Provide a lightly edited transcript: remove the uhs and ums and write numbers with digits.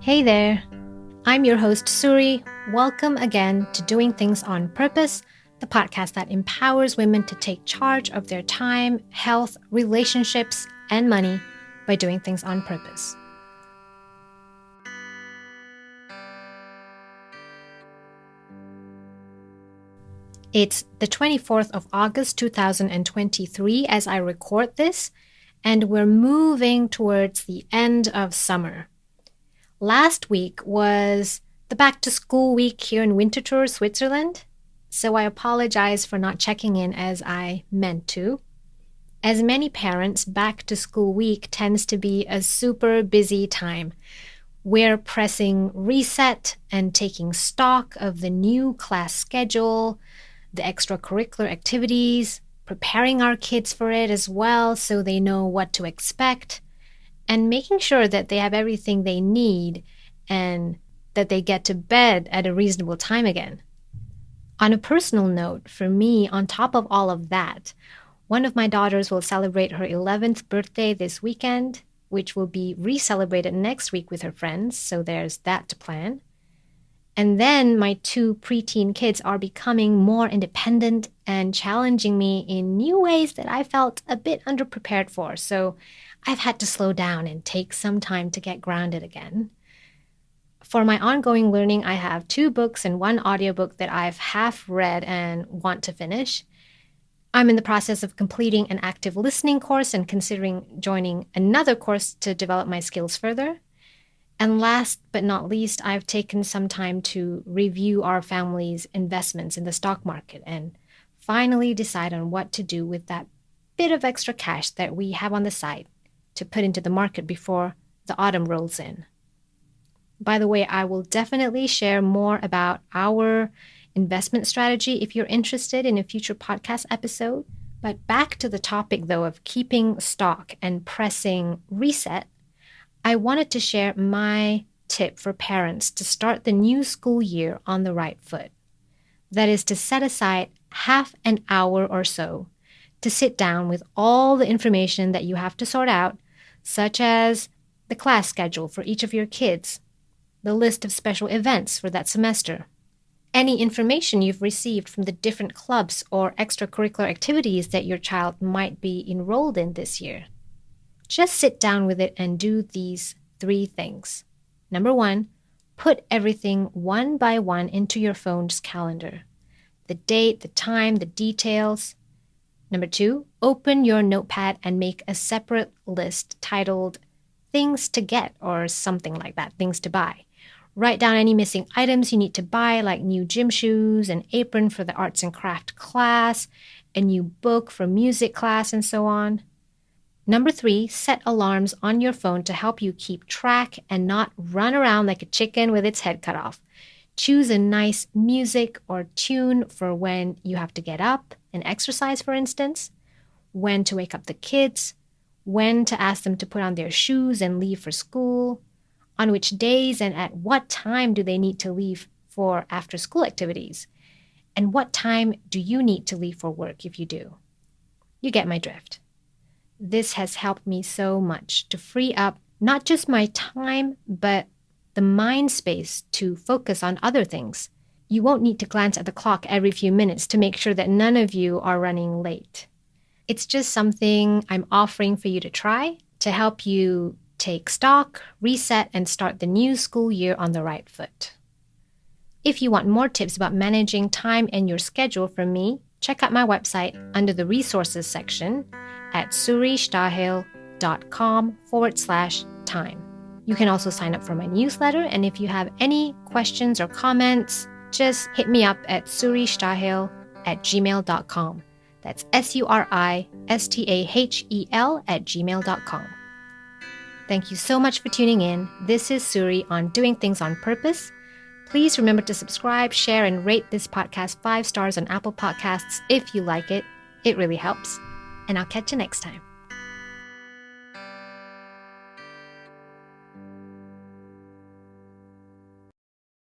Hey there, I'm your host Suri. Welcome again to Doing Things on Purpose, the podcast that empowers women to take charge of their time, health, relationships, and money by doing things on purpose. It's the 24th of August 2023 as I record this, and we're moving towards the end of summer. Last week was the back-to-school week here in Winterthur, Switzerland, so I apologize for not checking in as I meant to. As many parents, back-to-school week tends to be a super busy time. We're pressing reset and taking stock of the new class schedule, the extracurricular activities, preparing our kids for it as well so they know what to expect, and making sure that they have everything they need and that they get to bed at a reasonable time again. On a personal note, for me, on top of all of that, one of my daughters will celebrate her 11th birthday this weekend, which will be re-celebrated next week with her friends, so there's that to plan. And then my two preteen kids are becoming more independent and challenging me in new ways that I felt a bit underprepared for, so I've had to slow down and take some time to get grounded again. For my ongoing learning, I have 2 books and 1 audiobook that I've half read and want to finish. I'm in the process of completing an active listening course and considering joining another course to develop my skills further. And last but not least, I've taken some time to review our family's investments in the stock market and finally decide on what to do with that bit of extra cash that we have on the side to put into the market before the autumn rolls in. By the way, I will definitely share more about our investment strategy if you're interested in a future podcast episode. But back to the topic, though, of keeping stock and pressing reset, I wanted to share my tip for parents to start the new school year on the right foot. That is to set aside half an hour or so to sit down with all the information that you have to sort out, such as the class schedule for each of your kids, the list of special events for that semester, any information you've received from the different clubs or extracurricular activities that your child might be enrolled in this year. Just sit down with it and do these 3 things. Number 1, put everything one by one into your phone's calendar. The date, the time, the details. Number 2, open your notepad and make a separate list titled Things to Get or something like that, Things to Buy. Write down any missing items you need to buy, like new gym shoes, an apron for the arts and craft class, a new book for music class, and so on. Number 3, set alarms on your phone to help you keep track and not run around like a chicken with its head cut off. Choose a nice music or tune for when you have to get up and exercise, for instance, when to wake up the kids, when to ask them to put on their shoes and leave for school, on which days and at what time do they need to leave for after-school activities, and what time do you need to leave for work if you do. You get my drift. This has helped me so much to free up not just my time, but the mind space to focus on other things. You won't need to glance at the clock every few minutes to make sure that none of you are running late. It's just something I'm offering for you to try to help you take stock, reset, and start the new school year on the right foot. If you want more tips about managing time and your schedule from me, check out my website under the resources section at suristahel.com/time. You can also sign up for my newsletter, and if you have any questions or comments, just hit me up at suristahel@gmail.com. That's suristahel@gmail.com. Thank you so much for tuning in. This is Suri on Doing Things on Purpose. Please remember to subscribe, share, and rate this podcast 5 stars on Apple Podcasts if you like it. It really helps. And I'll catch you next time.